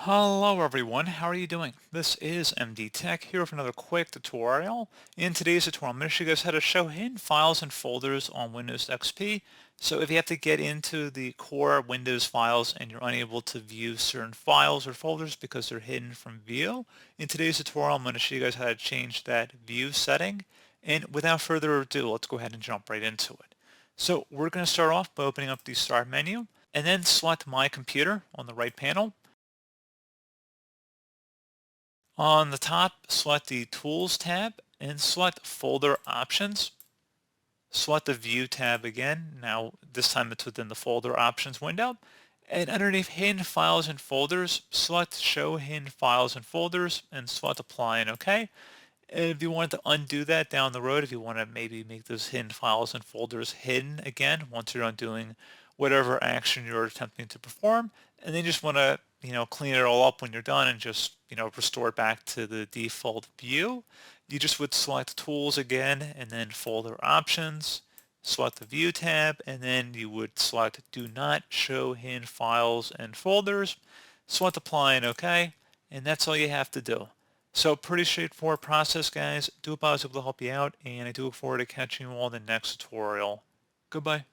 Hello everyone, how are you doing? This is MD Tech here with another quick tutorial. In today's tutorial, I'm going to show you guys how to show hidden files and folders on Windows XP. So if you have to get into the core Windows files and you're unable to view certain files or folders because they're hidden from view, in today's tutorial I'm going to show you guys how to change that view setting. And without further ado, let's go ahead and jump right into it. So we're going to start off by opening up the Start menu and then select My Computer on the right panel. On the top, select the Tools tab and select Folder Options. Select the View tab again. Now, this time it's within the Folder Options window. And underneath Hidden Files and Folders, select Show Hidden Files and Folders and select Apply and OK. If you want to undo that down the road, if you want to maybe make those hidden files and folders hidden again once you're done doing whatever action you're attempting to perform, and then you just want to, clean it all up when you're done and just, restore it back to the default view, you just would select Tools again and then Folder Options, select the View tab, and then you would select Do Not Show Hidden Files and Folders, select Apply and OK, and that's all you have to do. So pretty straightforward process, guys. Do hope I was able to help you out, and I do look forward to catching you all in the next tutorial. Goodbye.